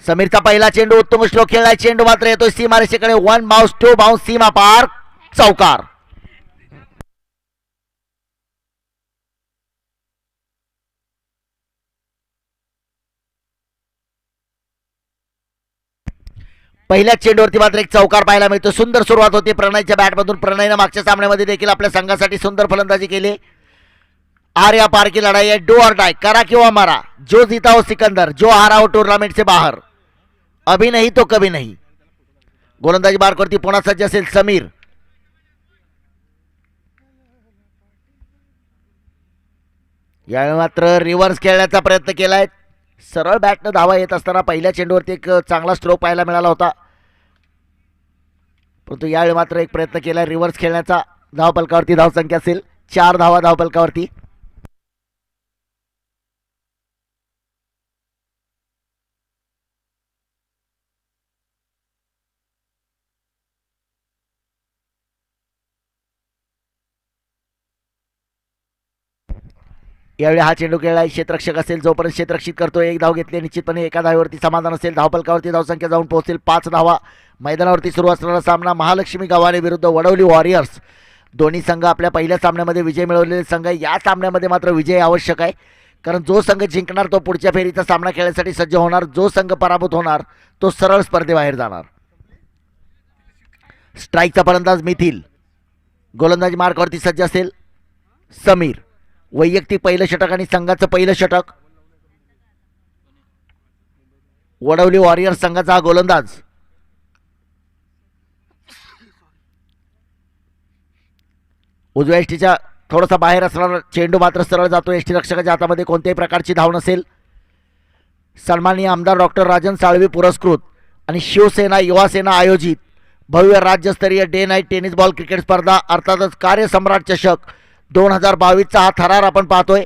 समीरचा पहिला चेंडू उत्तम श्लोक खेळलाय. चेंडू मात्र येतोय सीमारेषेकडे. 1 बाउन्स 2 बाउन्स सीमा पार चौकार. पहिल्याच चेंडूवरती मात्र एक चौकार पाहायला मिळतो. सुंदर सुरुवात होती प्रणयच्या बॅटमधून. प्रणयनं मागच्या सामन्यामध्ये देखील आपल्या संघासाठी सुंदर फलंदाजी केली. आर्या पार की लढाई है, डू और डाई, करा किंवा मारा. जो जीता हो सिकंदर, जो हारा हो टूर्नामेंट से बाहर. अभी नहीं तो कभी नहीं. गोलंदाजी मार्कवरती पुन्हा सज्ज असेल समीर. यावेळी मात्र रिव्हर्स खेळण्याचा प्रयत्न केलाय. सरळ बॅटनं धावा येत असताना पहिल्या चेंडूवरती एक चांगला स्ट्रोक पाहायला मिळाला होता, परंतु यावेळी मात्र एक प्रयत्न केला रिव्हर्स खेळण्याचा. धावपलकावरती धावसंख्या असेल 4 धावा धावपलकावरती. यावेळी हा चेंडू खेळलाय. क्षेत्ररक्षक असेल जोपर्यंत क्षेत्ररक्षित करतोय. एक धाव घेतली निश्चितपणे एका धावेवरती समाधान असेल. धावपलकावरती धावसंख्या जाऊन पोहोचेल 5 धावा. मैदानावरती सुरू असणारा सामना महालक्ष्मी गव्हाणे विरुद्ध वडवली वॉरियर्स. दोन्ही संघ आपल्या पहिल्या सामन्यामध्ये विजय मिळवलेले संघ. या सामन्यामध्ये मात्र विजय आवश्यक आहे, कारण जो संघ जिंकणार तो पुढच्या फेरीचा सामना खेळण्यासाठी सज्ज होणार. जो संघ पराभूत होणार तो सरळ स्पर्धेबाहेर जाणार. स्ट्राईकचा फलंदाज मिथिल. गोलंदाजी मार्कवरती सज्ज असेल समीर. वैयक्तिक पहिलं षटक आणि संघाचं पहिलं षटक. वडवली वॉरियर्स संघाचा हा गोलंदाज. उजव्या एष्टीच्या थोडासा बाहेर असणारा चेंडू मात्र सरळ जातो. एष्टी रक्षकाच्या हातामध्ये कोणत्याही प्रकारची धाव नसेल. सन्माननीय आमदार डॉक्टर राजन साळवी पुरस्कृत आणि शिवसेना युवासेना आयोजित भव्य राज्यस्तरीय day night tennis ball cricket स्पर्धा अर्थातच कार्यसम्राट चषक 2022चा हा थरार आपण पाहतोय.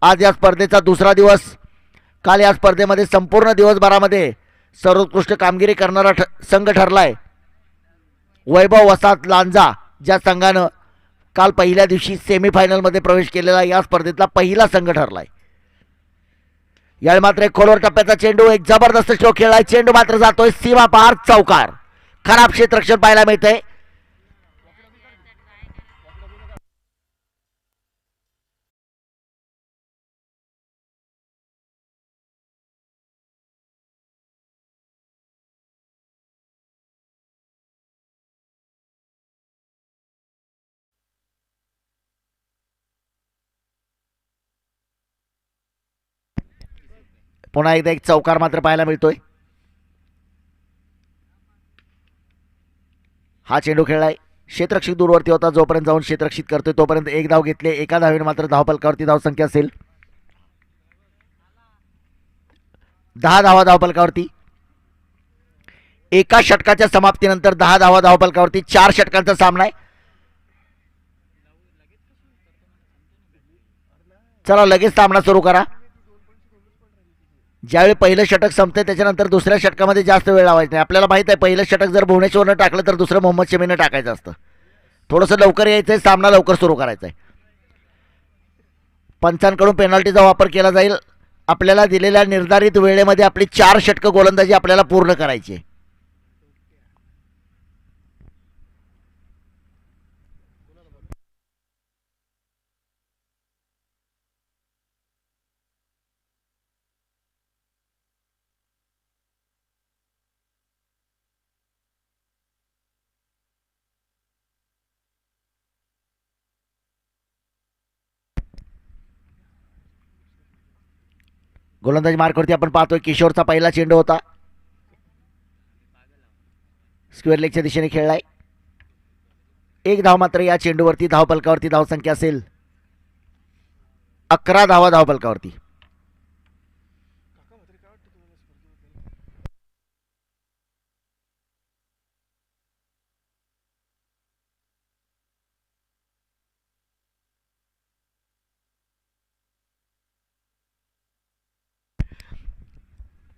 आज या स्पर्धेचा दुसरा दिवस. काल या स्पर्धेमध्ये संपूर्ण दिवसभरामध्ये सर्वोत्कृष्ट कामगिरी करणारा संघ ठरलाय वैभव वसाहत लांजा, ज्या संघानं काल पहिल्या दिवशी सेमीफायनलमध्ये प्रवेश केलेला या स्पर्धेतला पहिला संघ ठरलाय. यावेळी मात्र एक खोलवर टप्प्याचा चेंडू. एक जबरदस्त स्ट्रोक खेळलाय. चेंडू मात्र जातोय सीमा पार चौकार. खराब क्षेत्ररक्षण पाहायला मिळतंय. पुन्हा एकदा एक चौकार मात्र पाहायला मिळतोय. हा चेंडू खेळलाय. क्षेत्ररक्षक दूरवरती होता. जोपर्यंत जाऊन क्षेत्ररक्षित करतोय तोपर्यंत एक धाव घेतले. एका धावेने मात्र धावपलकावरती धावसंख्या असेल 10 धावा धावपलकावरती. एका षटकाच्या समाप्तीनंतर 10 धावा धावपलकावरती. 4 षटकांचा सामना आहे. चला लगेच सामना सुरू करा. ज्यावेळी पहिलं षटक संपतंय त्याच्यानंतर दुसऱ्या षटकामध्ये जास्त वेळ लावायचा नाही. आपल्याला माहित आहे पहिलं षटक जर भुवनेश्वरनं टाकलं तर दुसरं मोहम्मद शमीनं टाकायचं असतं. थोडंसं लवकर यायचंय. सामना लवकर सुरू करायचा आहे. पंचांकडून पेनल्टीचा वापर केला जाईल. आपल्याला दिलेल्या निर्धारित वेळेमध्ये आपली 4 षटकं गोलंदाजी आपल्याला पूर्ण करायची आहे. गोलंदाजी मार्कवरती आपण पाहतोय किशोरचा पहिला चेंडू होता. स्क्वेअर लेगच्या दिशेने खेळलाय. एक धाव मात्र या चेंडूवरती. धावपलकावरती धावसंख्या असेल 11 धावा धावपलकावरती.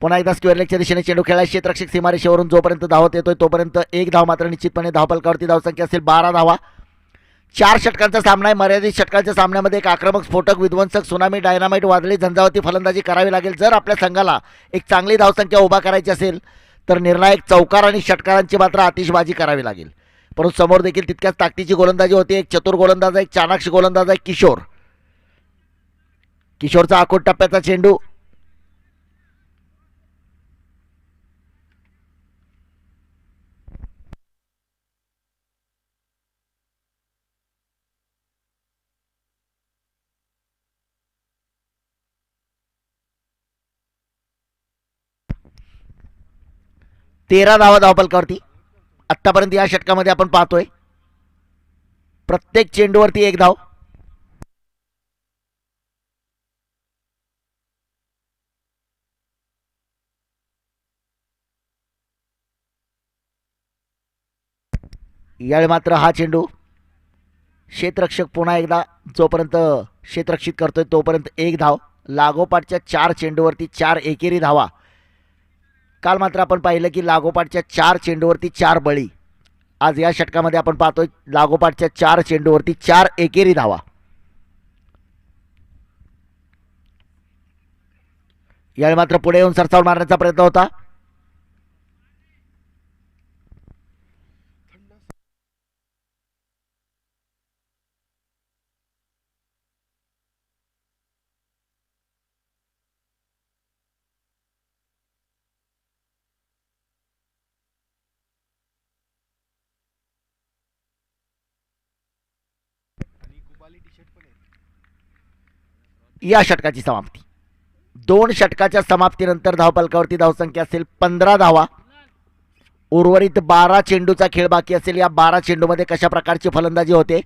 पुन्हा एकदा स्क्वेअर लेगच्या दिशेने चेंडू खेळाय. क्षेत्ररक्षक सीमारेषेवरून जोपर्यंत धावत येतोय तोपर्यंत एक धाव मात्र निश्चितपणे. धावपलकावरती धावसंख्या असेल 12 धावा. 4 षटकांचा सामना आहे. मर्यादित षटकांच्या सामन्यामध्ये एक आक्रमक, स्फोटक, विध्वंसक, सुनामी, डायनामाइट, वादळी, झंझावती फलंदाजी करावी लागेल. जर आपल्या संघाला एक चांगली धावसंख्या उभा करायची असेल तर निर्णायक चौकार आणि षटकारांची मात्र आतिषबाजी करावी लागेल. परंतु समोर देखील तितक्याच ताकदीची गोलंदाजी होती. एक चतुर गोलंदाज आहे, एक चाणाक्ष गोलंदाज आहे किशोर. किशोरचा आखूड टप्प्याचा चेंडू. तेरा धावा धावपलकावरती. आत्तापर्यंत या षटकामध्ये आपण पाहतोय प्रत्येक चेंडूवरती एक धाव. यावेळी मात्र हा चेंडू क्षेत्ररक्षक पुन्हा एकदा जोपर्यंत क्षेत्ररक्षित करतोय तोपर्यंत एक धाव. लागोपाठच्या 4 चेंडूवरती 4 एकेरी धावा. काल मात्र आपण पाहिलं की लागोपाठच्या 4 चेंडूवरती 4 बळी. आज या षटकामध्ये आपण पाहतोय लागोपाठच्या 4 चेंडूवरती 4 एकेरी धावा. यावेळी मात्र पुढे येऊन सरसावून मारण्याचा प्रयत्न होता. या षटकाची समाप्ती. 2 षटकाच्या समाप्तीनंतर धावपलकावरती धावसंख्या असेल 15 धावा. उर्वरित 12 चेंडूचा खेळ बाकी असेल. या 12 चेंडूमध्ये कशा प्रकारची फलंदाजी होते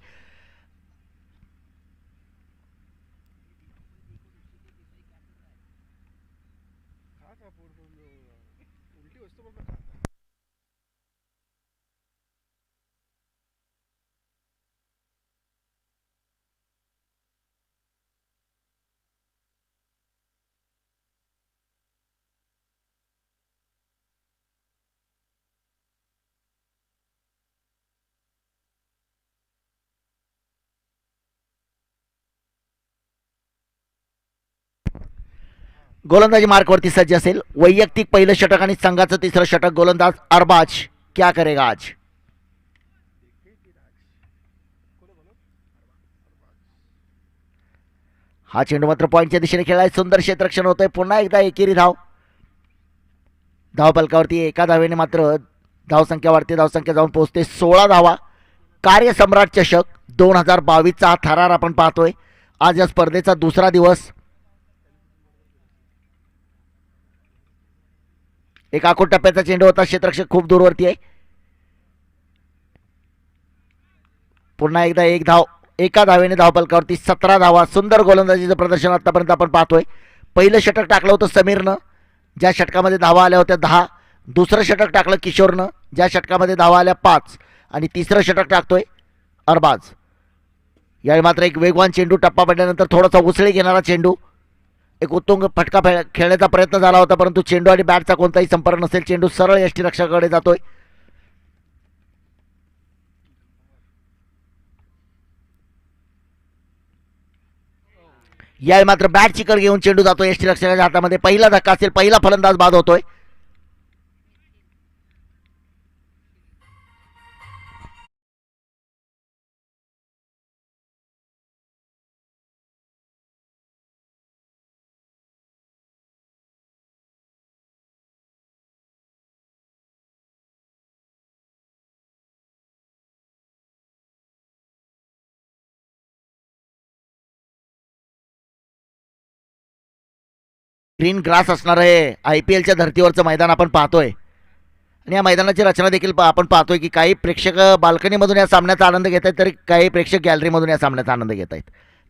गोलंदाजी मार्कवरती सज्ज असेल. वैयक्तिक पहिलं षटक आणि संघाचं तिसरं षटक. गोलंदाज अरबाज क्या करेगा आज. हा चेंडू मात्र पॉईंटच्या दिशेने खेळाय. सुंदर क्षेत्ररक्षण होतंय. पुन्हा एकदा एकेरी धाव. धावपलकावरती एका धावेने मात्र धावसंख्या वाढते. धावसंख्या जाऊन पोहोचते 16 धावा. कार्यसम्राट चषक 2022चा हा थरार आपण पाहतोय. आज या स्पर्धेचा दुसरा दिवस. एक आखूड टप्प्याचा चेंडू होता. क्षेत्ररक्षक खूप दूरवरती आहे. पुन्हा एकदा एक धाव. एका धावेने धावपलकावरती 17 धावा. सुंदर गोलंदाजीचं प्रदर्शन आतापर्यंत आपण पाहतोय. पहिलं षटक टाकलं होतं समीरनं, ज्या षटकामध्ये धावा आल्या होत्या 10. दुसरं षटक टाकलं किशोरनं, ज्या षटकामध्ये धावा आल्या 5. आणि तिसरं षटक टाकतोय अरबाज. यावेळी मात्र एक वेगवान चेंडू. टप्पा पडल्यानंतर थोडासा उसळी घेणारा चेंडू. एक उत्तुंग फटका खेळण्याचा प्रयत्न झाला होता परंतु चेंडू आणि बॅटचा कोणताही संपर्क नसेल. चेंडू सरळ यष्टीरक्षकाकडे जातोय. यावेळी मात्र बॅट चिकट घेऊन चेंडू जातो यष्टीरक्षकाच्या हातामध्ये. पहिला धक्का असेल. पहिला फलंदाज बाद होतोय. ग्रीन ग्रास असणार आहे. IPLच्या धर्तीवरचं मैदान आपण पाहतोय आणि या मैदानाची रचना देखील आपण पाहतोय की काही प्रेक्षक बाल्कनीमधून या सामन्याचा आनंद घेत आहेत तर काही प्रेक्षक गॅलरीमधून या सामन्याचा आनंद घेत आहेत.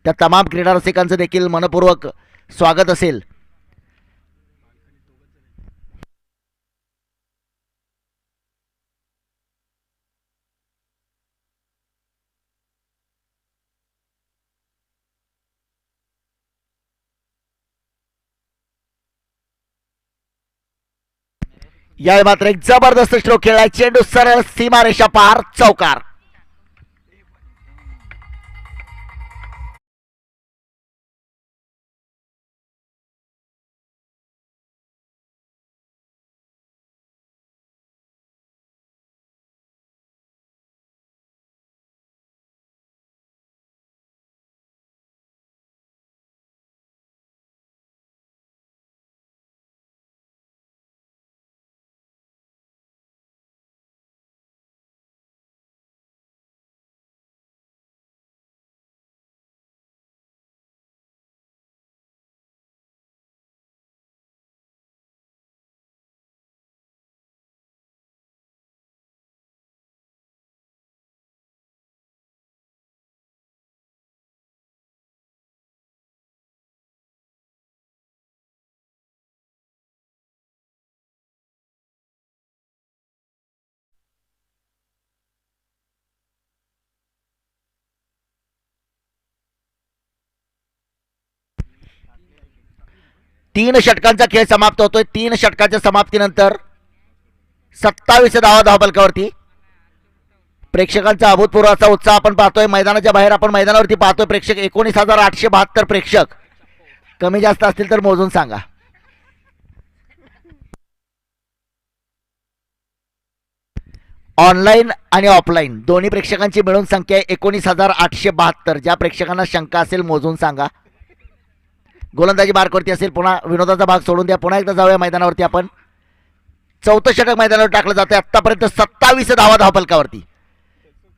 त्या तमाम क्रीडा रसिकांचं देखील मनपूर्वक स्वागत असेल. यावेळी मात्र एक जबरदस्त स्ट्रोक खेळलाय. चेंडू सरळ सीमारेषा पार. चौकार. 3 षटकांचा खेळ समाप्त होतोय. 3 षटकाच्या समाप्तीनंतर 27 धावा धावफलकावरती. प्रेक्षकांचा अभूतपूर्व असा उत्साह आपण पाहतोय. मैदानाच्या बाहेर आपण मैदानावरती पाहतोय प्रेक्षक 19,872 प्रेक्षक. कमी जास्त असतील तर मोजून सांगा. ऑनलाईन आणि ऑफलाईन दोन्ही प्रेक्षकांची मिळून संख्या आहे 19,872. ज्या प्रेक्षकांना शंका असेल मोजून सांगा. गोलंदाजी मार्कवरती असेल. पुन्हा विनोदाचा भाग सोडून द्या. पुन्हा एकदा जाऊया मैदानावरती. आपण 4थं षटक मैदानावर टाकलं जातं. आत्तापर्यंत 27 धावा धावफलकावरती.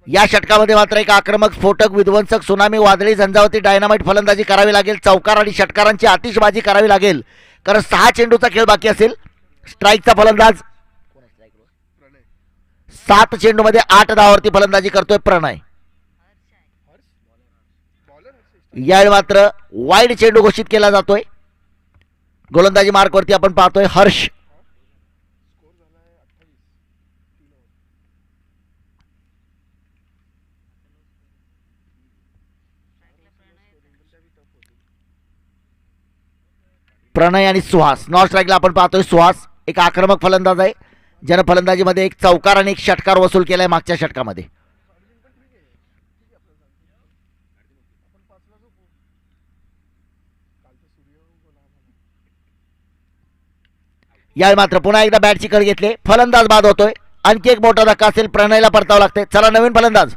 या षटकामध्ये मात्र एक आक्रमक, स्फोटक, विध्वंसक, सुनामी, वादळी, झंझावती, डायनामाइट फलंदाजी करावी लागेल. चौकार आणि षटकारांची आतिषबाजी करावी लागेल. कारण 6 चेंडूचा खेळ बाकी असेल. स्ट्राईकचा फलंदाज 7 चेंडूमध्ये 8 धावावरती फलंदाजी करतोय प्रणय. यावेळी मात्र वाईड चेंडू घोषित केला जातोय. गोलंदाजी मार्कवरती आपण पाहतोय हर्ष. प्रणय आणि सुहास. नॉन स्ट्राईकला आपण पाहतोय सुहास. एक आक्रमक फलंदाज आहे ज्यानं फलंदाजीमध्ये एक चौकार आणि एक षटकार वसूल केलाय मागच्या षटकामध्ये. यावेळी मात्र पुन्हा एकदा बॅटची कड घेतले. फलंदाज बाद होतोय. आणखी एक मोठा धक्का असेल. प्रणयला परतावं लागते. चला नवीन फलंदाज.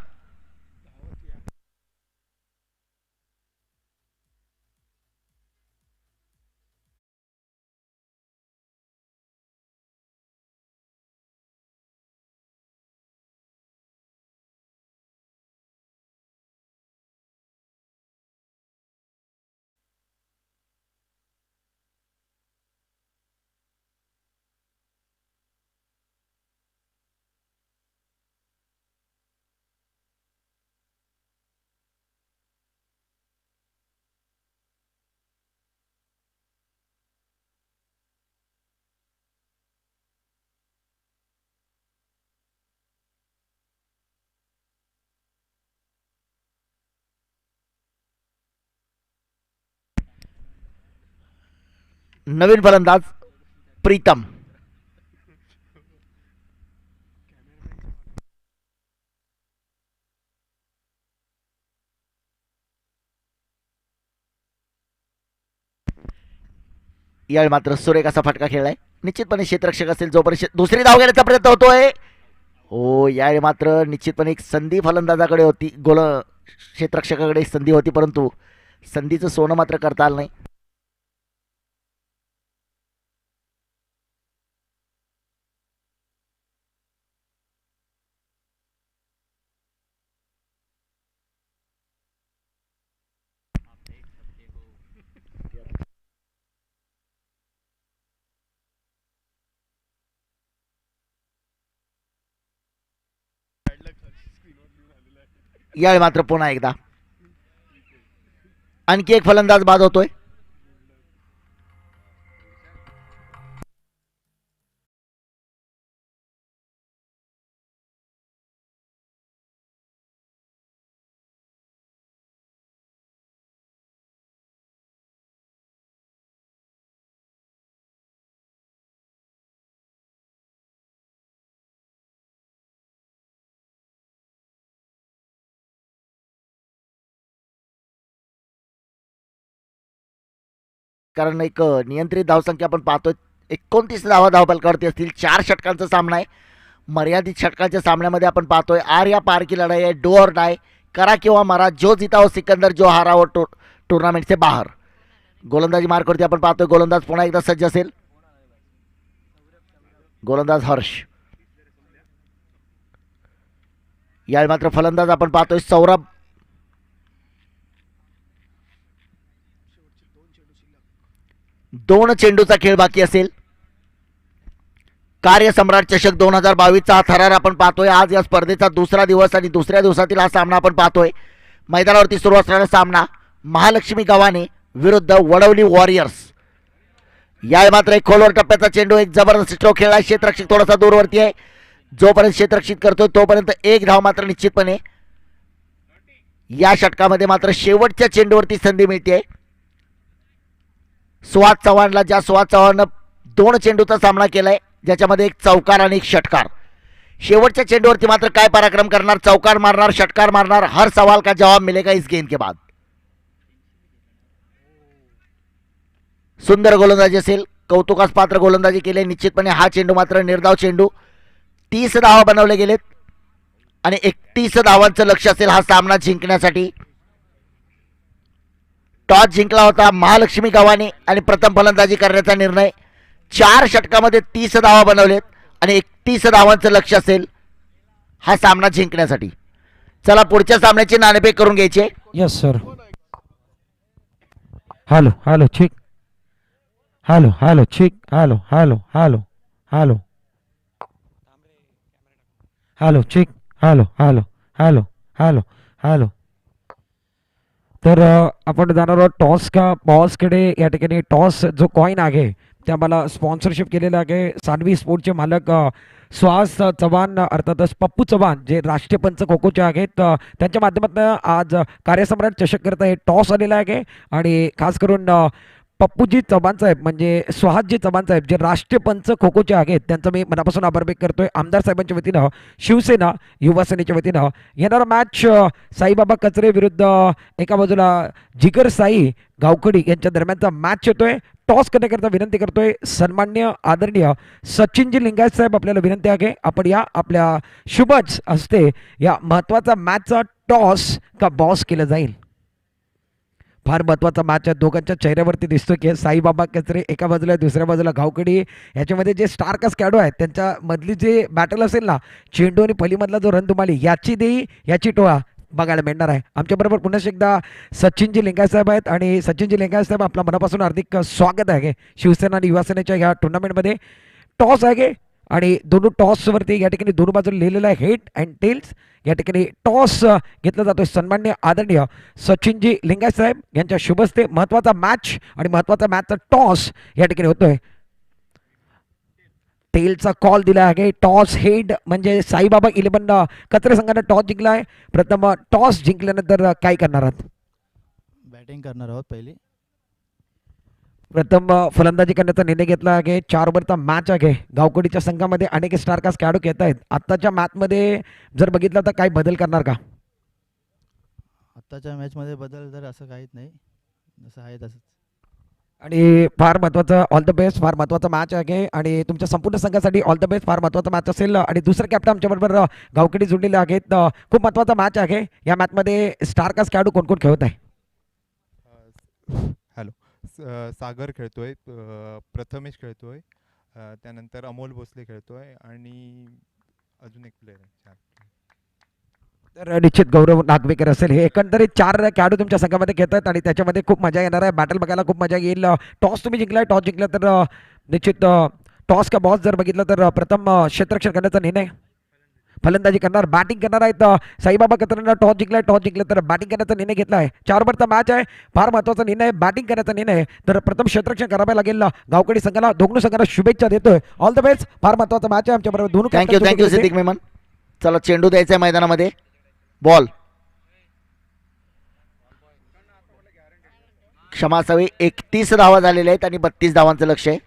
नवीन फलंदाज प्रीतम. यावेळी मात्र सुरेख असा फटका खेळलाय. निश्चितपणे क्षेत्ररक्षक असेल जोपर्यंत दुसरी धाव घेण्याचा प्रयत्न होतोय. हो, यावेळी मात्र निश्चितपणे एक संधी फलंदाजाकडे होती. क्षेत्ररक्षकाकडे संधी होती परंतु संधीचं सोनं मात्र करता आलं नाही. यावेळी मात्र पुन्हा एकदा आणखी एक फलंदाज बाद होतोय. कारण एक नियंत्रित धावसंख्या आपण पाहतोय. 29 धावा धावफलकावरती असतील. 4 षटकांचा सामना आहे. मर्यादित षटकांच्या सामन्यामध्ये आपण पाहतोय आर या पार की लढाई आहे. डू और डाय, करा किंवा मारा, जो जीता हो सिकंदर, जो हारा हो टूर्नामेंट से बाहर. गोलंदाजी मार्कवरती आपण पाहतोय गोलंदाज पुन्हा एकदा सज्ज असेल. गोलंदाज हर्ष. यावेळी मात्र फलंदाज आपण पाहतोय सौरभ. दोन चेंडूचा खेळ बाकी असेल. कार्यसम्राट चषक 2022चा हा थरार आपण पाहतोय. आज या स्पर्धेचा दुसरा दिवस आणि दुसऱ्या दिवसातील हा सामना आपण पाहतोय. मैदानावरती सुरू असणारा सामना महालक्ष्मी गव्हाणे विरुद्ध वडवली वॉरियर्स. यावेळी मात्र एक खोलवर टप्प्याचा चेंडू, एक जबरदस्त स्ट्रोक खेळला. क्षेत्ररक्षक थोडासा दूरवरती आहे. जोपर्यंत क्षेत्ररक्षित करतोय तोपर्यंत एक धाव मात्र निश्चितपणे. या षटकामध्ये मात्र शेवटच्या चेंडूवरती संधी मिळते. सुहास चव्हाणला, ज्या सुहास चव्हाणनं 2 चेंडूचा सामना केलाय, ज्याच्यामध्ये एक चौकार आणि एक षटकार. शेवटच्या चेंडूवरती मात्र काय पराक्रम करणार, चौकार मारणार, षटकार मारणार, हर सवाल का जवाब मिलेगा इस गेंद के बाद. सुंदर गोलंदाजी असेल, कौतुकास पात्र गोलंदाजी केली निश्चितपणे. हा चेंडू मात्र निर्धाव चेंडू. 30 धावा बनवले गेलेत आणि 31 धावांचं लक्ष असेल हा सामना जिंकण्यासाठी. टॉस जिंकला होता महालक्ष्मी गावाने आणि प्रथम फलंदाजी करण्याचा निर्णय. 4 षटकामध्ये 30 धावा बनवलेत आणि 31 धावांचं लक्ष असेल हा सामना जिंकण्यासाठी. चला पुढच्या सामन्याची नाणेफेक करून घ्यायची. Yes sir. हॅलो हॅलो ठीक. हॅलो हॅलो ठीक. Hello hello hello hello hello ठीक. Hello hello hello hello hello. तर आपण जाणार आहोत टॉस का बॉसकडे. या ठिकाणी टॉस जो कॉईन आहे ते आम्हाला स्पॉन्सरशिप केलेलं आहे सानवी स्पोर्टचे मालक सुहास चव्हाण अर्थातच पप्पू चव्हाण जे राष्ट्रीय पंच खो खोचे आहेत. त्यांच्या माध्यमातून आज कार्यसम्राट चषक करता हे टॉस आलेला आहे आणि खास करून पप्पूजी चव्हाण साहेब म्हणजे सुहासजी चव्हाण साहेब जे राष्ट्रीय पंच खो खोचे आहेत त्यांचा मी मनापासून आभार व्यक्त करतोय. आमदार साहेबांच्या वतीनं, शिवसेना युवा सेनेच्या वतीनं येणारा मॅच साईबाबा कचरे विरुद्ध एका बाजूला जिगर साई गावखडी यांच्या दरम्यानचा मॅच येतोय. टॉस करण्याकरता विनंती करतोय सन्मान्य आदरणीय सचिनजी लिंगायत साहेब, आपल्याला विनंती आहे आपण या आपल्या शुभच हस्ते या महत्त्वाचा मॅचचा टॉस का बॉस केलं जाईल. फार महत्त्वाचा मॅच आहे. दोघांच्या चेहऱ्यावरती दिसतो की साईबाबा कचरे एका बाजूला, दुसऱ्या बाजूला गावकडी. याच्यामध्ये जे स्टार कास्ट खेळाडू आहेत त्यांच्या मधली जे बॅटल असेल ना, चेंडू आणि फलीमधला जो रणधुमाळी याची देई याची टोळा बघायला मिळणार आहे. आमच्याबरोबर पुन्हा एकदा सचिनजी लिंगायत साहेब आहेत आणि सचिनजी लिंगायत साहेब आपला मनापासून हार्दिक स्वागत आहे शिवसेना आणि युवा सेनेच्या ह्या टुर्नामेंटमध्ये. टॉस आहे आणि दोन्ही टॉसवरती या ठिकाणी दोन्ही बाजूला लिहिलेलं आहे हेड अँड टेल्स. या ठिकाणी टॉस घेतला जातोय सन्मान्य आदरणीय सचिनजी लिंगायत साहेब यांच्या शुभस्ते. महत्त्वाचा मॅच आणि महत्त्वाचा मॅचचा टॉस या ठिकाणी होतोय. टेलचा कॉल दिला आहे. टॉस हेड म्हणजे साईबाबा 11 कचरे संघाने टॉस जिंकला आहे. प्रथम टॉस जिंकल्यानंतर काय करणार आहात? बॅटिंग करणार आहोत पहिली. प्रथम फलंदाजी करण्याचा निर्णय घेतला आहे. 4 ओव्हरचा मॅच आहे. गावकडीच्या संघामध्ये अनेक स्टारकास्ट खेळाडू खेळत आहेत. आत्ताच्या मॅचमध्ये जर बघितलं तर काय बदल करणार का? आत्ताच्या मॅचमध्ये बदल तर असं काहीच नाही, जसं आहे तसंच. आणि फार महत्त्वाचं ऑल द बेस्ट. फार महत्त्वाचा मॅच आहे आणि तुमच्या संपूर्ण संघासाठी ऑल द बेस्ट. फार महत्त्वाचा मॅच असेल आणि दुसरं कॅप्टन आमच्याबरोबर गावकडी जोडलेले आहेत. खूप महत्त्वाचा मॅच आहे. या मॅचमध्ये स्टारकास्ट खेळाडू कोण कोण खेळत आहे? हॅलो, सागर खेळतोय, प्रथमेश खेळतोय, त्यानंतर अमोल भोसले खेळतोय आणि अजून एक प्लेयर आहे. तर निश्चित गौरव नागवेकर असेल. हे एकंदरीत 4 खेळाडू तुमच्या संघामध्ये खेळत आहेत आणि त्याच्यामध्ये खूप मजा येणार आहे. बॅटल बघायला खूप मजा येईल. टॉस तुम्ही जिंकलाय. टॉस जिंकला तर निश्चित टॉस का बॉस जर बघितलं तर प्रथम क्षेत्ररक्षण करण्याचा निर्णय, फलंदाजी करणार, बॅटिंग करणार आहेत साईबाबा कचरेंना. टॉस जिंकलाय. टॉस जिंकलं तर बॅटिंग करण्याचा निर्णय घेतला आहे. 4 ओव्हरचा मॅच आहे. फार महत्त्वाचा निर्णय, बॅटिंग करण्याचा निर्णय. तर प्रथम क्षेत्ररक्षण करावे लागेल गावकडी संघाला. दोघं संघाला शुभेच्छा देतोय. All the best. फार महत्त्वाचा मॅच आहे. आमच्याबरोबर दोन्ही थँक्यू सिद्दीक मेमन. चला चेंडू द्यायचा आहे मैदानामध्ये. बॉल क्षमा असावी. 31 धावा झालेल्या आहेत आणि 32 धावांचं लक्ष आहे.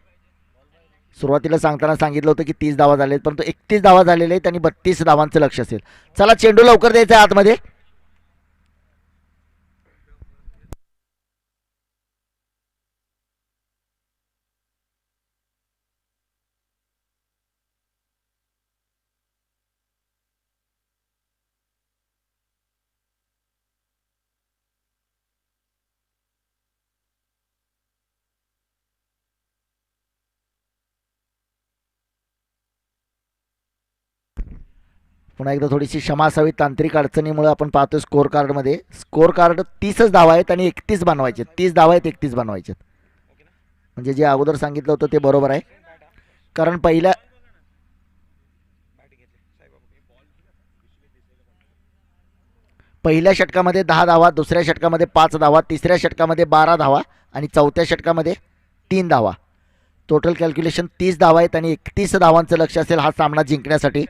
सुरुवातीला सांगताना सांगितलं होतं की 30 धावा झाले आहेत, परंतु 31 धावा झालेल्या आहेत आणि 32 धावांचं लक्ष असेल. चला चेंडू लवकर द्यायचा आहे आतमध्ये. पुन्हा एकदा थोडीशी क्षमा असावी. तांत्रिक अडचणीमुळे आपण पाहतो स्कोअर कार्डमध्ये स्कोअर कार्ड 30च धावा आहेत आणि 31 बनवायचे. 30 धावा आहेत, 31 बनवायचे. म्हणजे जे अगोदर सांगितलं होतं ते बरोबर आहे. कारण पहिल्या षटकामध्ये 10 धावा, दुसऱ्या षटकामध्ये 5 धावा, तिसऱ्या षटकामध्ये 12 धावा आणि चौथ्या षटकामध्ये 3 धावा. टोटल कॅल्क्युलेशन 30 धावा आहेत आणि 31 धावांचं लक्ष असेल हा सामना जिंकण्यासाठी.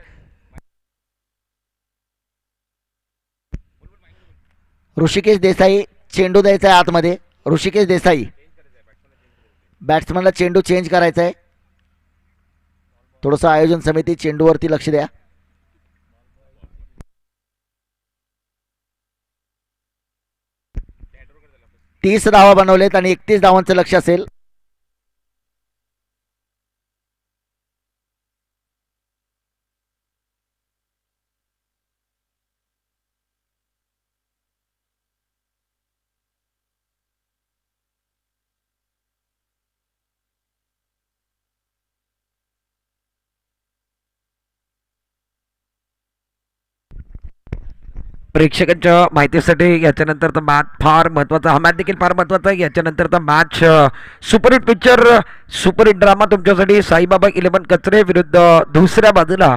ऋषिकेश देसाई चेंडू द्यायचा आहे आतमध्ये. ऋषिकेश देसाई बॅट्समनला चेंडू चेंज करायचा आहे. थोडंसं आयोजन समिती चेंडूवरती लक्ष द्या. तीस धावा बनवलेत आणि 31 धावांचं लक्ष असेल. प्रेक्षकांच्या माहितीसाठी याच्यानंतर तर मॅच फार महत्त्वाचा, हा मॅच देखील फार महत्त्वाचा आहे. याच्यानंतर तर match superhit picture, superhit drama तुमच्यासाठी. साईबाबा 11 कचरे विरुद्ध दुसऱ्या बाजूला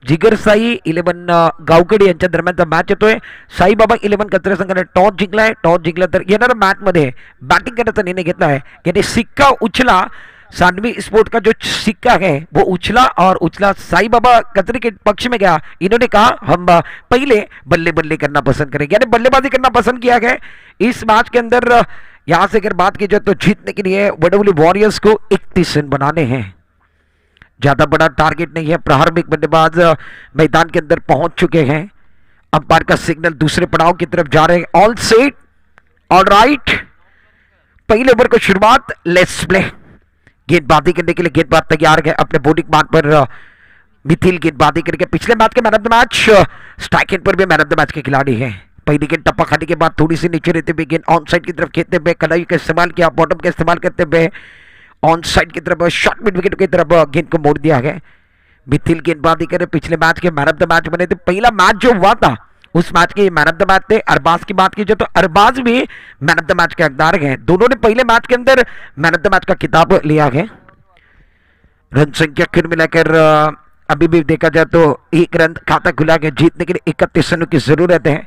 जिगरसाई 11 गावकडी यांच्या दरम्यानचा मॅच येतोय. साईबाबा 11 कचरे संघाने टॉस जिंकलाय. टॉस जिंकला तर येणाऱ्या मॅचमध्ये बॅटिंग करण्याचा निर्णय घेतला है. यानी सिक्का उछला, सांडवी स्पोर्ट का जो सिक्का है वो उछला और उछला साईबाबा कचरे के पक्ष में गया. इन्होंने कहा हम पहले बल्ले बल्ले करना पसंद करेंगे, यानी बल्लेबाजी करना पसंद किया गया इस मैच के अंदर. यहां से अगर बात की जाए तो जीतने के लिए वडोली वॉरियर्स को 31 रन बनाने हैं. ज्यादा बड़ा टारगेट नहीं है. प्रारंभिक बल्लेबाज मैदान के अंदर पहुंच चुके हैं. अंपायर का सिग्नल दूसरे पड़ाव की तरफ जा रहे हैं. All set, all right. पहले ओवर को शुरुआत, लेट्स प्ले. गेंदबाजी करने के लिए गेंदबाज तैयार है अपने बॉलिंग मार्क पर. मिथिल गेंदबाजी करके पिछले मैच के man of the match, strike end पर भी मैन ऑफ द मैच के खिलाड़ी हैं. पहली गेंद टप्पा खाने के बाद थोड़ी सी नीचे रहते हुए गेंद ऑन साइड की तरफ खेलते हुए कलाई का इस्तेमाल किया, बॉटम का इस्तेमाल करते हुए ऑन साइड की तरफ शॉर्ट मिड विकेट की तरफ गेंद को मोड़ दिया गया. मिथिल गेंदबाजी करे, पिछले मैच के मैन ऑफ द मैच बने थे. पहला मैच जो हुआ था उस मैच के मैन ऑफ द मैच थे. अरबाज की बात की जाए तो अरबाज भी मैन ऑफ द मैच के हकदार हैं. दोनों ने पहले मैच के अंदर मैन ऑफ द मैच का खिताब लिया है. रन संख्या कुल मिलाकर अभी भी देखा जाए तो 1 रन खाता खुला गया. जीतने के लिए 31 रनों की जरूरत है.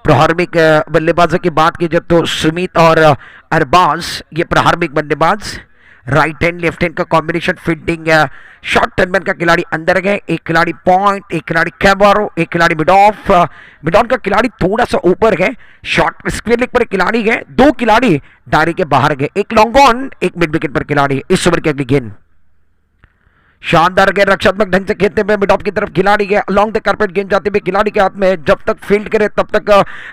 प्रारंभिक बल्लेबाजों की बात की जाए तो सुमित और अरबाज ये प्रारंभिक बल्लेबाज. राइट हैंड लेफ्ट हैंड का कॉम्बिनेशन फील्डिंग शॉर्ट टर्नमैन का खिलाड़ी अंदर गए. एक खिलाड़ी पॉइंट, एक खिलाड़ी कैबारो, एक खिलाड़ी मिड ऑफ. मिड ऑन का खिलाड़ी थोड़ा सा ऊपर गए. शॉर्ट स्क्वेयर लेग पर एक खिलाड़ी गए. 2 खिलाड़ी डायरी के बाहर गए. एक लॉन्ग ऑन, एक मिड विकेट पर खिलाड़ी. इस ओवर की अगली गेंद शानदार गेंद रक्षात्मक ढंग से खेलते हुए मिड ऑफ की तरफ खिलाड़ी गए. लॉन्ग द कारपेट गेंद जाते हुए खिलाड़ी के हाथ में. जब तक फील्ड करे तब तक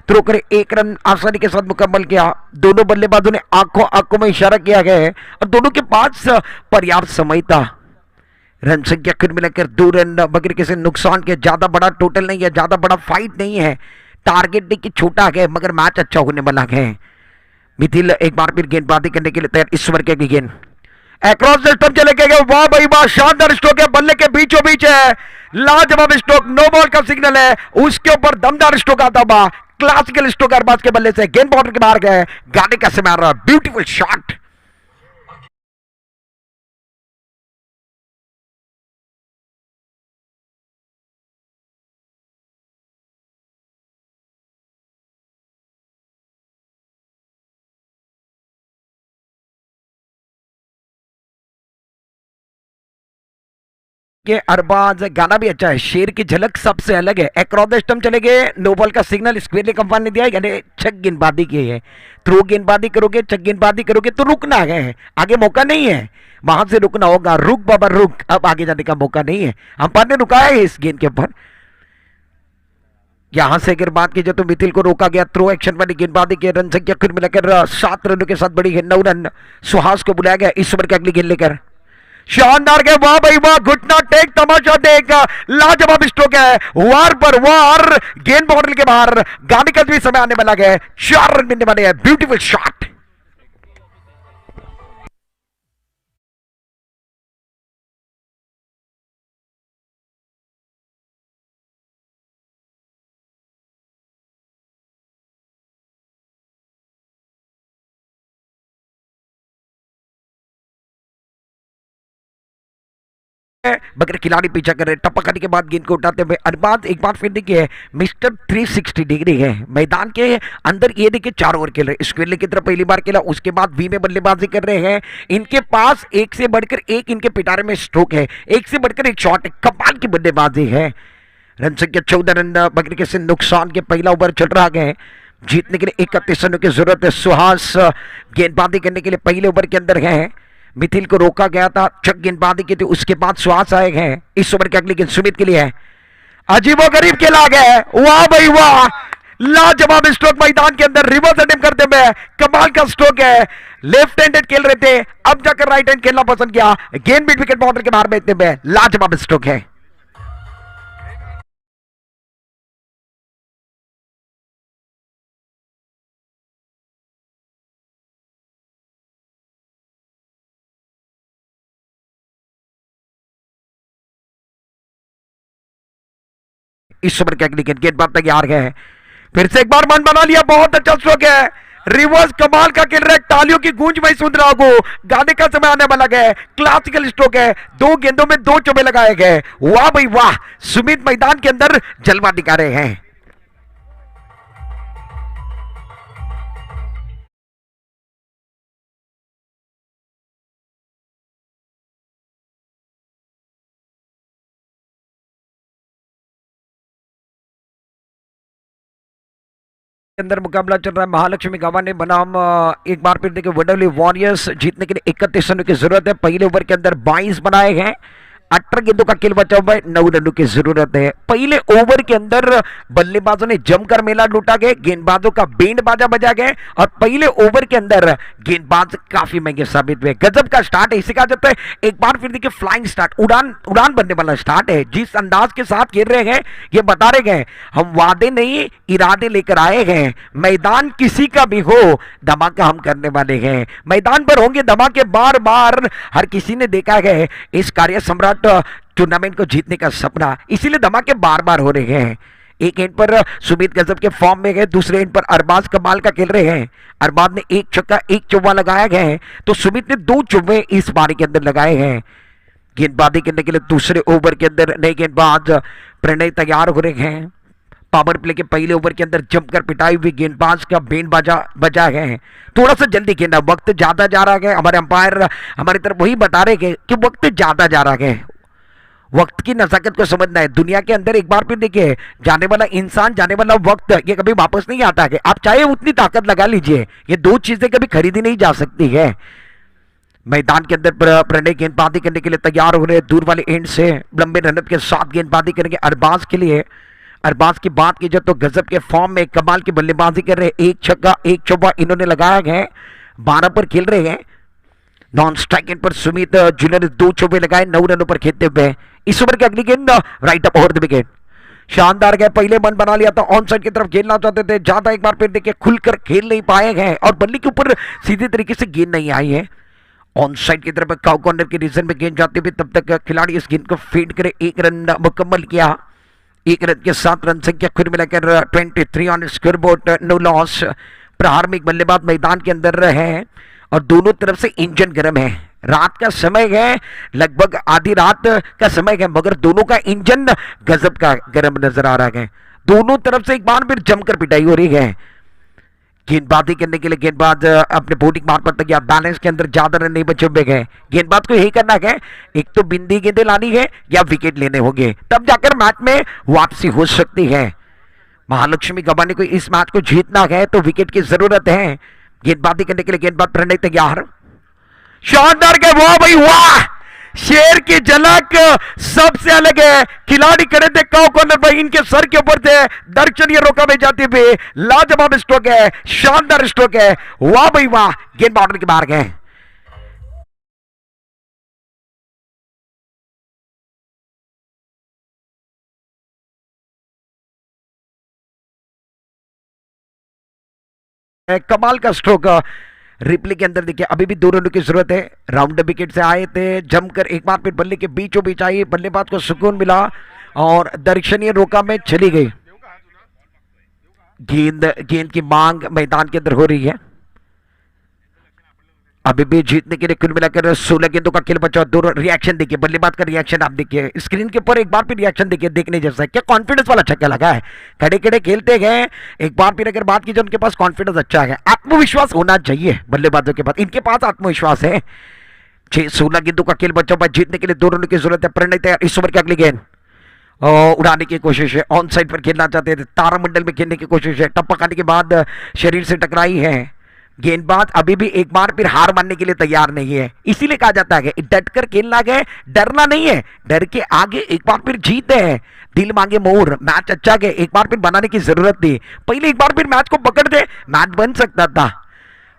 थ्रो करे. 1 रन आसानी के साथ मुकम्मल किया. दोनों बल्लेबाजों ने आंखों में इशारा किया गया है और दोनों के पास पर्याप्त समय था. रन संख्या कुल मिलाकर 2 रन बगैर किसी नुकसान के. ज्यादा बड़ा टोटल नहीं है, ज्यादा बड़ा फाइट नहीं है. टारगेट देखिए छोटा है मगर मैच अच्छा होने वाला है. मिथिल एक बार फिर गेंदबाजी करने के लिए तैयार. इस ओवर की अगली गेंद अक्रॉस द स्टंप चले गए. वाह भाई वाह, शानदार स्ट्रोक है. बल्ले के बीचों बीच है. लाजवाब स्ट्रोक. नो बॉल का सिग्नल है. उसके ऊपर दमदार स्ट्रोक आता हुआ. क्लासिकल स्ट्रोक अरबाज के बल्ले से गेंद बॉर्डर के बाहर गए. गाड़ी का समय आ रहा. Beautiful shot. के अरबाज गाना भी अच्छा है. शेर की झलक सबसे अलग है. अक्रॉस द स्टंप चले गए. नो बॉल का सिग्नल स्क्वेयर लेग अंपायर ने दिया. यानी छक गेंदबाजी की है. थ्रो गेंदबाजी करोगे, छक गेंदबाजी करोगे तो रुकना है. आगे मौका नहीं है, वहां से रुकना होगा. रुक बाबा रुक. अब आगे जाने का मौका नहीं है. अंपायर ने रुकाया है इस गेंद के ऊपर. यहां से अगर बात की जाए तो मिथिल को रोका गया. थ्रो एक्शन वाली गेंदबाजी के. रन संख्या कुल मिलाकर 7 रनों के साथ बड़ी है. 9 रन. सुहास को बुलाया गया इस ओवर की अगली गेंद लेकर. शानदार के. वाह भाई वाह, घुटना टेक, तमाशा देख. लाजवाब स्ट्रोक है. वार पर वार. गेंद बाउंड्री के बाहर. गाड़ी का भी समय आने वाला है. 4 रन मिलने वाले हैं. Beautiful shot. मगर खिलाड़ी पीछा कर रहे. टप्पा खाने के बाद गेंद को उठाते हुए अरबाज एक बार फिर देखिए मिस्टर 360 डिग्री है. मैदान के अंदर ये देखिए 4 ओवर खेल रहे. स्क्वेयर लेग की तरफ पहली बार खेला. उसके बाद वी में बल्लेबाजी कर रहे हैं. इनके पास एक से बढ़कर एक इनके पिटारे में स्ट्रोक है. एक से बढ़कर एक शॉट है. कमाल की बल्लेबाजी है. रन संख्या 14 रन बगैर किसी नुकसान के. पहला ओवर चल रहा है. जीतने के लिए 31 रनों की जरूरत है। सुहास गेंदबाजी करने के लिए पहले ओवर के अंदर है। मिथिल को रोका गया था, चक गेंदबाजी की थी, उसके बाद सुहास आए हैं। इस ओवर की अगली गेंद सुमित के लिए है। अजीबो गरीब खेला गया है, वाह भाई वाह, लाजवाब स्ट्रोक मैदान के अंदर रिवर्स अटेम्प्ट करते हुए, कमाल का स्ट्रोक है। लेफ्ट हैंडेड खेल रहे थे, अब जाकर राइट हैंड खेलना पसंद किया। गेंद मिड विकेट बाउंड्री के बाहर भेजते हुए लाजवाब स्ट्रोक है। इस ओवर की अगली गेंद, गेंदबाज तैयार है, फिर से एक बार मन बना लिया, बहुत अच्छा स्ट्रोक है। रिवर्स कमाल का खेल रहा है, तालियों की गूंज मैं सुन रहा हूं, गाने का समय आने वाला है। क्लासिकल स्ट्रोक है, 2 गेंदों में 2 चौबे लगाए गए, वाह भाई वाह। सुमित मैदान के अंदर जलवा दिखा रहे हैं। अंदर मुकाबला चल रहा है महालक्ष्मी गवाने बनाम एक बार फिर देखिए वडोली वॉरियर्स। जीतने के लिए 31 रनों की जरूरत है। पहले ओवर के अंदर 22 बनाए गए, 18 गेंदों का खेल बचा हुआ है, 9 रनों की जरूरत है। पहले ओवर के अंदर बल्लेबाजों ने जमकर मेला लूटा गया, गेंदबाजों का बैंड बाजा बजा गया और पहले ओवर के अंदर गेंदबाज काफी महंगे साबित हुए। गजब का स्टार्ट है, इसे कहा जाता है एक बार फिर देखिए फ्लाइंग स्टार्ट, उड़ान बनने वाला स्टार्ट है। जिस अंदाज के साथ खेल रहे हैं ये बता रहे गए, हम वादे नहीं इरादे लेकर आए हैं। मैदान किसी का भी हो, धमाका हम करने वाले हैं। मैदान पर होंगे धमाके बार बार, हर किसी ने देखा है इस कार्य सम्राट टूर्नामेंट को जीतने का सपना, इसीलिए धमाके बार बार हो रहे हैं। एक एंड पर सुमित गजब के फॉर्म में गए, दूसरे एंड पर अरबाज कमाल का खेल रहे हैं। अरबाज ने 1 छक्का 1 चौवा लगाया गया है, तो सुमित ने 2 चौवे इस बारी के अंदर लगाए हैं। गेंदबाजी करने के लिए दूसरे ओवर के अंदर नए गेंदबाज प्रणय तैयार हो रहे हैं। पावर प्ले के पहले ओवर के अंदर जमकर पिटाई हुई गेंदबाज का बैंड बजा है। थोड़ा सा जल्दी खेलना, वक्त ज्यादा जा रहा है। हमारे अंपायर हमारी तरफ वही बता रहे हैं कि वक्त ज्यादा जा रहा है। वक्त की नजाकत को समझना है। दुनिया के अंदर एक बार फिर देखिए, जाने वाला इंसान, जाने वाला वक्त, ये कभी वापस नहीं आता है। आप चाहे उतनी ताकत लगा लीजिए, ये 2 चीजें कभी खरीदी नहीं जा सकती है। मैदान के अंदर प्रणय गेंदबाजी करने के लिए तैयार हो रहे हैं। दूर वाले एंड से लंबे रनअप के साथ गेंदबाजी करेंगे अरबाज के लिए। अरबाज की बात की जाए तो गजब के फॉर्म में कमाल की बल्लेबाजी कर रहे हैं। 1 छक्का 1 चौका इन्होंने लगाया है, 12 पर खेल रहे हैं। नॉन स्ट्राइक एंड पर सुमित जिन्होंने 2 चौके लगाए, 9 रनों पर खेलते हुए। इस ओवर की अगली गेंद right up over the wicket, शानदार गए। पहले मन बना लिया था, ऑन साइड की तरफ खेलना चाहते थे, ज्यादा एक बार फिर देखिए खुलकर खेल नहीं पाए हैं और बल्ले के ऊपर सीधे तरीके से गेंद नहीं आई है। ऑन साइड की तरफ काउ कॉर्नर के रीजन में गेंद जाती हुई, तब तक खिलाड़ी इस गेंद को फीड करे। 1 रन मुकम्मल किया, 1 रन के साथ रन संख्या खुद मिलाकर 23 on score board, no loss. प्रहार में एक बल्लेबाज मैदान के अंदर है और दोनों तरफ से इंजन गर्म है। रात का समय है, लगभग आधी रात का समय है, मगर दोनों का इंजन गजब का गर्म नजर आ रहा है। दोनों तरफ से एक बार फिर जमकर पिटाई हो रही है। गेंदबाजी करने के लिए गेंदबाज अपने बॉलिंग मार्ग पर तैयार, बैलेंस के अंदर ज्यादा रन नहीं बचे हुए गए। गेंदबाज को यही करना है, एक तो बिंदी गेंदें लानी है या विकेट लेने होंगे, तब जाकर मैच में वापसी हो सकती है। महालक्ष्मी गवाने को इस मैच को जीतना है तो विकेट की जरूरत है। गेंदबाजी करने के लिए गेंदबाज प्रणय तैयार, शानदार के, वाह भाई वाह, शेर की झलक सबसे अलग है। खिलाड़ी खड़े थे काउ कॉर्नर पर, इनके सर के ऊपर थे, दर्शनीय रोका में जाते हुए लाजवाब स्ट्रोक है, शानदार स्ट्रोक है, वाह भाई वाह। गेंद बाउंड्री के बाहर गए। कमाल का स्ट्रोक। रिप्ले के अंदर देखिए अभी भी 2 रनों की जरूरत है। राउंड विकेट से आए थे, जमकर एक बार फिर बल्ले के बीचों बीच आई, बल्लेबाज को सुकून मिला और दर्शनीय रोका में चली गई। गेंद की मांग मैदान के अंदर हो रही है। अभी भी जीतने के लिए कुल मिलाकर 16 गेंदों का खेल बचा। दोनों रिएक्शन देखिए, बल्लेबाज का रिएक्शन आप देखिए, स्क्रीन के ऊपर एक बार फिर रिएक्शन देखिए, देखने जैसा है। क्या कॉन्फिडेंस वाला छक्का लगा है, खड़े खड़े खेलते गए। एक बार फिर अगर बात की जाए, उनके पास कॉन्फिडेंस अच्छा है, आत्मविश्वास होना चाहिए बल्लेबाजों के पास, इनके पास आत्मविश्वास है। 16 गेंदों का खेल बचा हुआ, जीतने के लिए 2 रनों की जरूरत है। प्रणय तैयार, इस ओवर की अगली गेंद उड़ाने की कोशिश है, ऑन साइड पर खेलना चाहते थे, तारामंडल में खेलने की कोशिश है, टप्पा खाने के बाद शरीर से टकराई है। गेंदबाज अभी भी एक बार फिर हार मानने के लिए तैयार नहीं है, इसीलिए कहा जाता है कि डटकर खेलना है, डरना नहीं है, डर के आगे एक बार फिर जीत है। दिल मांगे मोर, मैच अच्छा गया, एक बार फिर बनाने की जरूरत थी, पहले एक बार फिर मैच को पकड़ दे, मैच बन सकता था।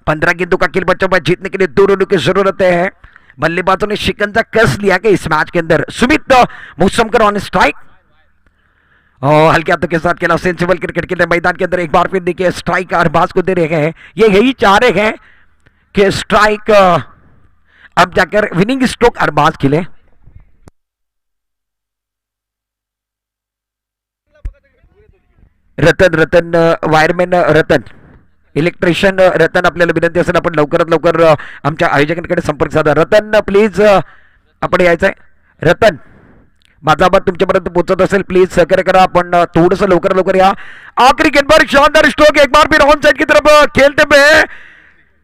15 गेंदों का खेल बचा हुआ, जीतने के लिए 2 रनों की जरूरत है। बल्लेबाजों ने शिकंजा कस लिया कि इस मैच के अंदर। सुमित मूसमकर ऑन स्ट्राइक, और हल्के हाथों के साथ खेला, सेंसिबल क्रिकेट के लिए मैदान के अंदर एक बार फिर देखिए स्ट्राइक अरबाज को दे रहे हैं। ये यही चाह रहे हैं कि स्ट्राइक अब जाकर विनिंग स्ट्रोक अरबाज खेले। रतन वायरमॅन रतन, इलेक्ट्रिशियन रतन, आपल्याला विनंती असेल आपण लवकरात लवकर आमच्या आयोजकांकडे संपर्क साधा। रतन प्लीज आपण यायचंय। रतन, माझा आवाज तुमच्यापर्यंत पोहोचत असेल, प्लीज सहकार्य करा, आपण थोडंसं लवकर लवकर या। आखिरी गेंद पर शानदार स्ट्रोक, एक बार फिर ऑन साइड की तरफ खेलते हुए,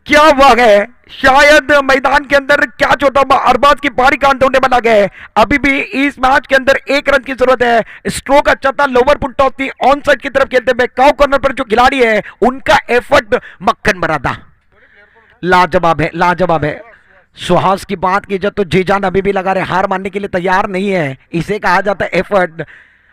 क्या हुआ है, शायद मैदान के अंदर कैच होता हुआ अरबाज की पारी का अंत होने वाला है। अभी भी इस मैच के अंदर 1 रन की जरूरत है। स्ट्रोक अच्छा था, लोअर पुट टॉस थी, ऑन साइड की तरफ खेलते हुए काउ कॉर्नर पर जो खिलाड़ी है उनका एफर्ट मक्खन भरा था, लाजवाब है, लाजवाब है। सुहास की बात की जाए तो जीजान अभी भी लगा रहे, हार मानने के लिए तैयार नहीं है, इसे कहा जाता है एफर्ट,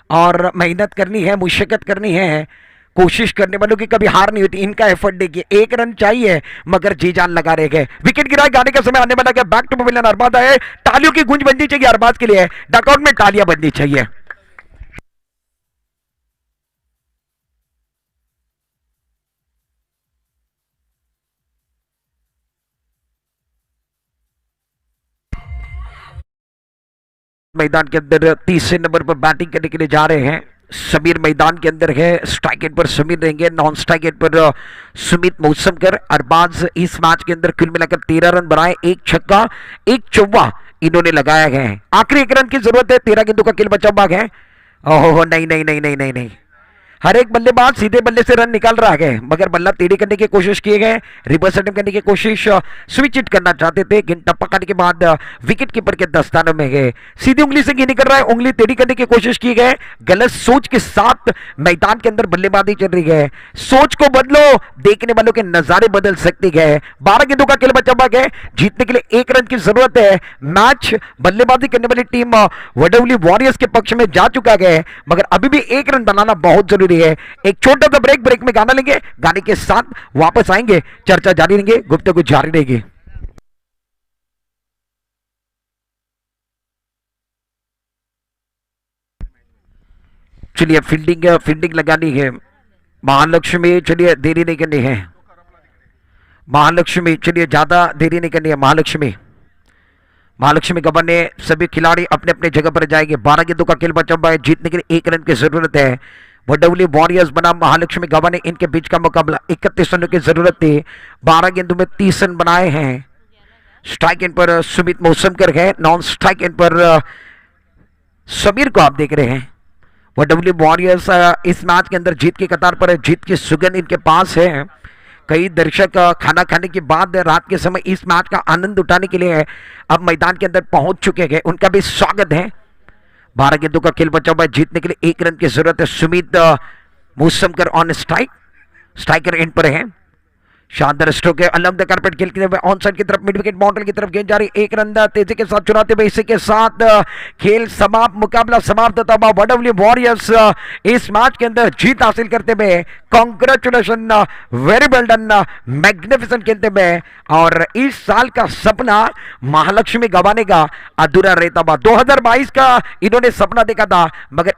और मेहनत करनी है, मुशक्कत करनी है, कोशिश करने वालों की कभी हार नहीं होती। इनका एफर्ट देखिए, 1 रन चाहिए मगर जी जान लगा रहे गए। विकेट गिराए, गाने का समय आने वाला है, बैक टू पवेलियन अरबाज आए, तालियों की गूंज बननी चाहिए अरबाज के लिए, डकआउट में तालियां बननी चाहिए। मैदान के अंदर तीसरे नंबर पर बैटिंग करने के लिए जा रहे हैं समीर, मैदान के अंदर है। स्ट्राइक एंड पर समीर रहेंगे, नॉन स्ट्राइक एंड पर सुमित मौसमकर। अरबाज इस मैच के अंदर कुल मिलाकर 13 रन बनाए, 1 छक्का 1 चौवा इन्होंने लगाया है। आखिरी 1 रन की जरूरत है, 13 गेंदों का खेल बचा हुआ है। ओहो, नहीं नहीं नहीं नहीं नहीं नहीं, हर एक बल्लेबाज सीधे बल्ले से रन निकाल रहा है, मगर बल्ला टेढ़ी करने की कोशिश किए गए, रिवर्स अटेम्प्ट करने की कोशिश, स्विच हिट करना चाहते थे, गेंद टप्पा खाने के बाद विकेट कीपर के दस्तानों में गए। सीधी उंगली से गेंद निकल रहा है, उंगली टेढ़ी करने की कोशिश की गए, गलत सोच के साथ मैदान के अंदर बल्लेबाजी चल रही है। सोच को बदलो, देखने वालों के नजारे बदल सकते हैं। 12 गेंदों का खेल बचा हुआ है, जीतने के लिए 1 रन की जरूरत है। मैच बल्लेबाजी करने वाली टीम वडवली वॉरियर्स के पक्ष में जा चुका है, मगर अभी भी 1 रन बनाना बहुत जरूरी है। एक छोटा सा ब्रेक में गाना लेंगे, गाने के साथ वापस आएंगे, चर्चा जारी रहेंगे, गुफ्तगू जारी रहेगी। चलिए फील्डिंग लगानी है महालक्ष्मी, चलिए देरी नहीं करनी है महालक्ष्मी, चलिए ज्यादा देरी नहीं करनी है महालक्ष्मी गबन ने सभी खिलाड़ी अपने अपने जगह पर जाएंगे। 12 गेंदों का खेल बचा हुआ है, जीतने के लिए 1 रन की जरूरत है। वडवली वॉरियर्स बना महालक्ष्मी गबन ने, इनके बीच का मुकाबला 31 रनों की जरूरत थी। 12 गेंदों में 30 रन बनाए हैं। स्ट्राइक एंड पर सुमित मौसमकर है, नॉन स्ट्राइक एंड पर समीर को आप देख रहे हैं। वडवली वॉरियर्स इस मैच के अंदर जीत की कतार पर है, जीत की सुगंध इनके पास है। कई दर्शक खाना खाने के बाद रात के समय इस मैच का आनंद उठाने के लिए अब मैदान के अंदर पहुंच चुके हैं, उनका भी स्वागत है। 12 गेंदों का खेल बचा हुआ है, जीतने के लिए 1 रन की जरूरत है। Sumit Mausamkar on strike, striker end पर है। शानदार स्ट्रोक है, अलग द कारपेट खेलते हुए ऑन साइड की तरफ, मिड विकेट बाउंड्री की तरफ गेंद जा रही, 1 रन तेजी के साथ चुराते हुए, इसी के साथ खेल समाप्त, मुकाबला समाप्त होता हुआ। वडवली वॉरियर्स इस मैच के अंदर जीत हासिल करते हुए, कांग्रेचुलेशन, वेरी वेल डन, मैग्निफिसेंट खेलते हुए, और इस साल का सपना महालक्ष्मी गवाने का अधूरा रहता हुआ। 2022 का इन्होंने सपना देखा था, मगर